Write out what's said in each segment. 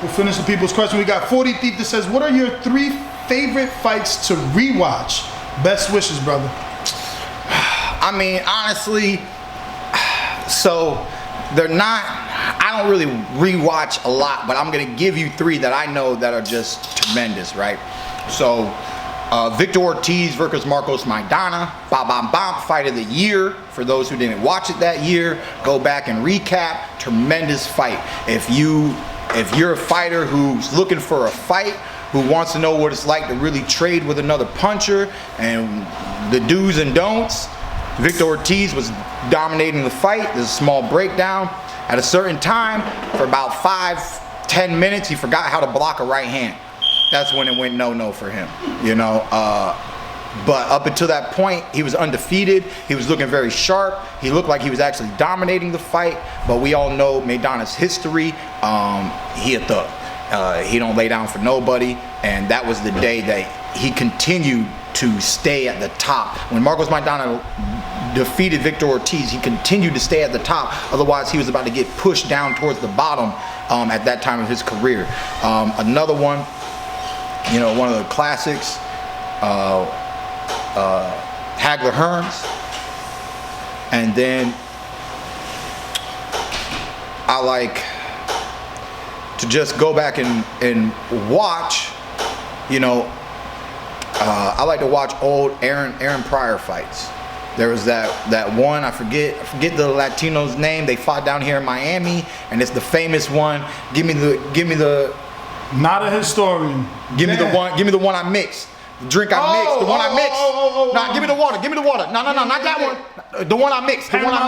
We'll finish the people's question. We got 40 Thief that says, what are your 3 favorite fights to rewatch? Best wishes, brother. I mean, honestly, so they're not, I don't really rewatch a lot, but I'm going to give you 3 that I know that are just tremendous, right? So, Victor Ortiz versus Marcos Maidana, fight of the year. For those who didn't watch it that year, go back and recap. Tremendous fight. If you're a fighter who's looking for a fight, who wants to know what it's like to really trade with another puncher and the do's and don'ts, Victor Ortiz was dominating the fight. There's a small breakdown. At a certain time, for about 5-10 minutes, he forgot how to block a right hand. That's when it went no-no for him, you know. But up until that point, he was undefeated. He was looking very sharp. He looked like he was actually dominating the fight. But we all know Maidana's history. He a thug. He don't lay down for nobody. And that was the day that he continued to stay at the top. When Marcos Maidana defeated Victor Ortiz, he continued to stay at the top. Otherwise, he was about to get pushed down towards the bottom at that time of his career. Another one, you know, one of the classics, Hagler Hearns. And then I like to just go back and watch, you know, I like to watch old Aaron Pryor fights. There was that one, I forget the Latino's name. They fought down here in Miami, and it's the famous one. Give me the. Not a historian. Give me the one I mixed. The drink I mixed. The one I mixed. Nah, give me the water. Give me the water. No, not that one. The one I mixed. Panama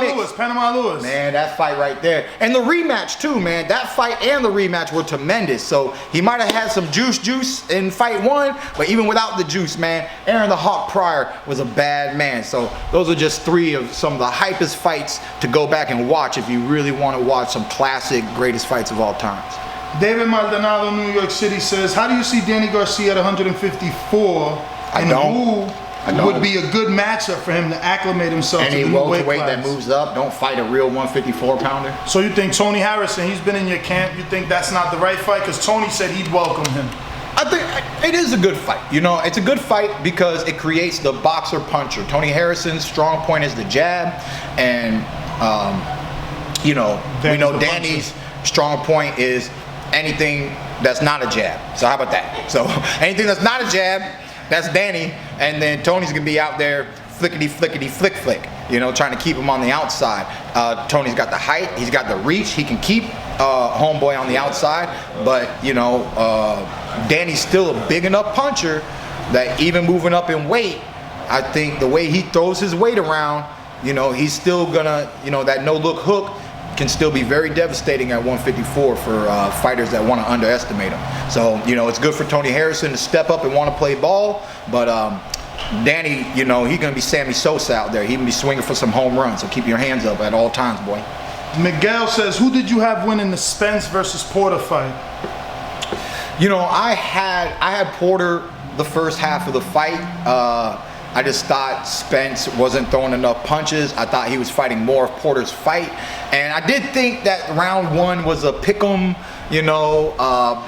Lewis. Man, that fight right there. And the rematch too, man. That fight and the rematch were tremendous. So he might have had some juice in fight 1, but even without the juice, man, Aaron the Hawk Pryor was a bad man. So those are just 3 of some of the hypest fights to go back and watch if you really want to watch some classic greatest fights of all times. David Maldonado, New York City says, how do you see Danny Garcia at 154? And who would be a good matchup for him to acclimate himself to the new weight class? Any welterweight that moves up, don't fight a real 154 pounder. So you think Tony Harrison, he's been in your camp, you think that's not the right fight? Because Tony said he'd welcome him. I think it is a good fight. You know, it's a good fight because it creates the boxer puncher. Tony Harrison's strong point is the jab, and you know, we know Danny's strong point is anything that's not a jab. So how about that? So anything that's not a jab, that's Danny, and then Tony's gonna be out there flickety flick, you know, trying to keep him on the outside. Tony's got the height, he's got the reach, he can keep homeboy on the outside, but you know, Danny's still a big enough puncher that even moving up in weight, I think the way he throws his weight around, you know, he's still gonna, you know, that no-look hook can still be very devastating at 154 for fighters that want to underestimate him. So, you know, it's good for Tony Harrison to step up and want to play ball, but Danny, you know, he's going to be Sammy Sosa out there. He can be swinging for some home runs, so keep your hands up at all times, boy. Miguel says, who did you have winning the Spence versus Porter fight? You know, I had Porter the first half of the fight. I just thought Spence wasn't throwing enough punches. I thought he was fighting more of Porter's fight. And I did think that round 1 was a pick'em, you know.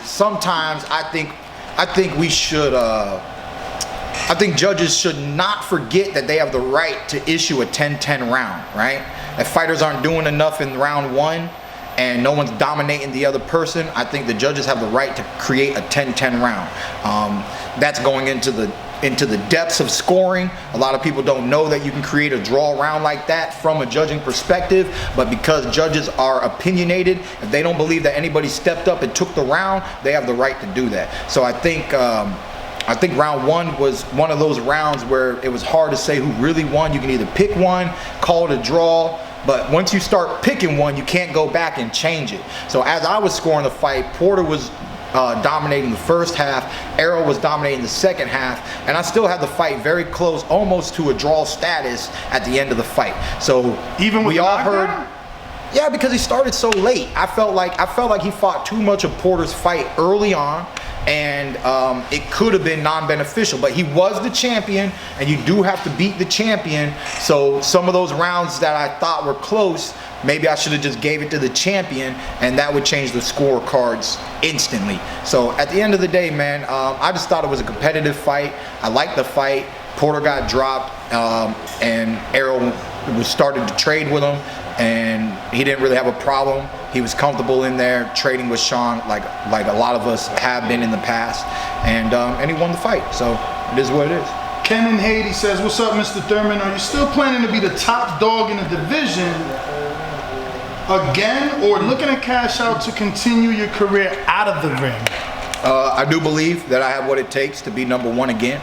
Sometimes I think we should, I think judges should not forget that they have the right to issue a 10-10 round, right? If fighters aren't doing enough in round 1 and no one's dominating the other person, I think the judges have the right to create a 10-10 round. That's going into the depths of scoring. A lot of people don't know that you can create a draw round like that from a judging perspective, but because judges are opinionated, if they don't believe that anybody stepped up and took the round, they have the right to do that. So I think round 1 was one of those rounds where it was hard to say who really won. You can either pick one, call it a draw, but once you start picking one, you can't go back and change it. So as I was scoring the fight, Porter was dominating the first half, Errol was dominating the second half, and I still had the fight very close, almost to a draw status at the end of the fight. So even with we all heard, yeah, because he started so late. I felt like he fought too much of Porter's fight early on, and it could have been non-beneficial, but he was the champion, and you do have to beat the champion. So some of those rounds that I thought were close, maybe I should have just gave it to the champion, and that would change the scorecards instantly. So at the end of the day, man, I just thought it was a competitive fight. I liked the fight. Porter got dropped, and Errol was started to trade with him, and he didn't really have a problem. He was comfortable in there trading with Shawn, like a lot of us have been in the past, and he won the fight. So it is what it is. Ken in Haiti says, "What's up, Mr. Thurman? Are you still planning to be the top dog in the division again, or looking to cash out to continue your career out of the ring?" I do believe that I have what it takes to be number one again.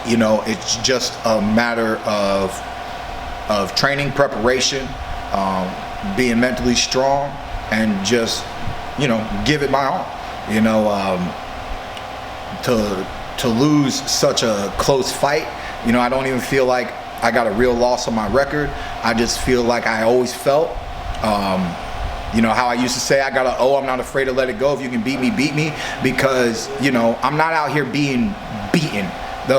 You know, it's just a matter of training, preparation, being mentally strong, and just, you know, give it my all. You know, to lose such a close fight, you know, I don't even feel like I got a real loss on my record. I just feel like I always felt, you know, how I used to say, I'm not afraid to let it go. If you can beat me, because, you know, I'm not out here being beaten.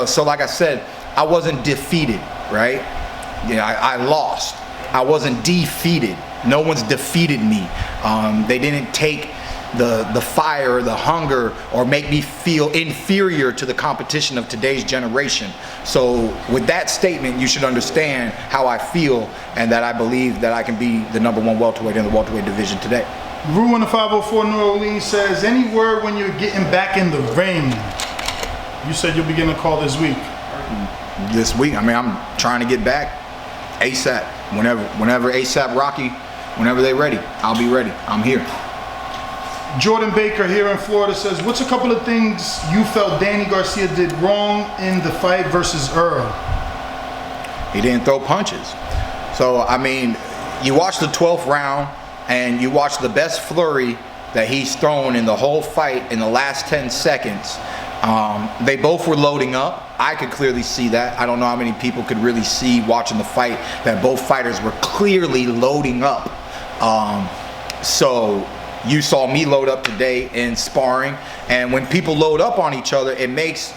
So like I said, I wasn't defeated, right? Yeah, I lost. I wasn't defeated. No one's defeated me. They didn't take the fire, the hunger, or make me feel inferior to the competition of today's generation. So with that statement, you should understand how I feel, and that I believe that I can be the number one welterweight in the welterweight division today. Rue in the 504 New Orleans says, "Any word when you're getting back in the ring?" You said you'll be getting a call this week. This week, I mean, I'm trying to get back ASAP. Whenever ASAP Rocky, whenever they're ready, I'll be ready. I'm here. Jordan Baker here in Florida says, "What's a couple of things you felt Danny Garcia did wrong in the fight versus Errol?" He didn't throw punches. So, I mean, you watch the 12th round, and you watch the best flurry that he's thrown in the whole fight in the last 10 seconds. They both were loading up. I could clearly see that. I don't know how many people could really see watching the fight that both fighters were clearly loading up. So you saw me load up today in sparring, and when people load up on each other, it makes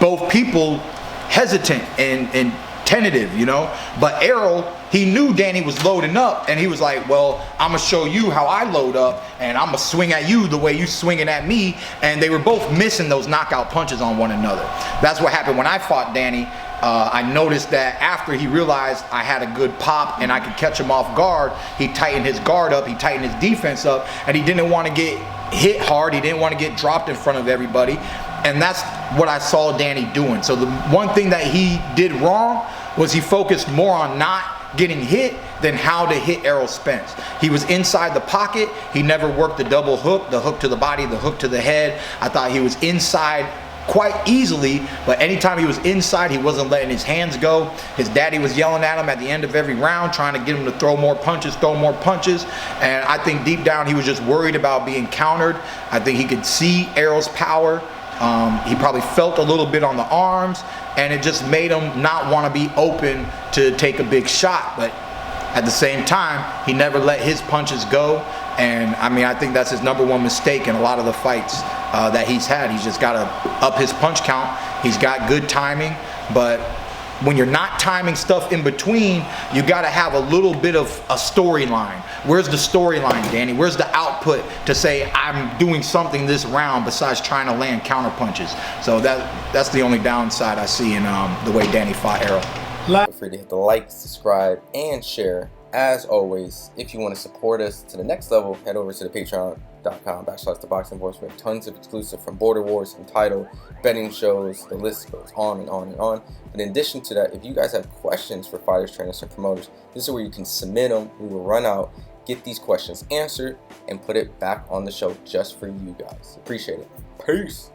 both people hesitant and tentative, you know. But Errol, he knew Danny was loading up, and he was like, well, I'm gonna show you how I load up, and I'm gonna swing at you the way you swinging at me. And they were both missing those knockout punches on one another. That's what happened when I fought Danny. I noticed that after he realized I had a good pop and I could catch him off guard, he tightened his guard up, he tightened his defense up, and he didn't want to get hit hard, he didn't want to get dropped in front of everybody. And that's what I saw Danny doing. So the one thing that he did wrong was he focused more on not getting hit than how to hit Errol Spence. He was inside the pocket, he never worked the double hook, the hook to the body, the hook to the head. I thought he was inside quite easily, but anytime he was inside, he wasn't letting his hands go. His daddy was yelling at him at the end of every round, trying to get him to throw more punches, and I think deep down he was just worried about being countered. I think he could see Errol's power. He probably felt a little bit on the arms, and it just made him not want to be open to take a big shot. But at the same time, he never let his punches go. And I mean, I think that's his number one mistake in a lot of the fights that he's had. He's just got to up his punch count. He's got good timing, but when you're not timing stuff in between, you got to have a little bit of a storyline. Where's the storyline, Danny? Where's the output to say I'm doing something this round besides trying to land counter punches? So that's the only downside I see in the way Danny fought Errol. Feel free to hit the like, subscribe, and share. As always, if you want to support us to the next level, head over to the Pateron.com/ThaBoxingVoice. We have tons of exclusive from Border Wars, from title, betting shows, the list goes on and on and on. But in addition to that, if you guys have questions for fighters, trainers, and promoters, this is where you can submit them. We will run out, get these questions answered, and put it back on the show just for you guys. Appreciate it. Peace.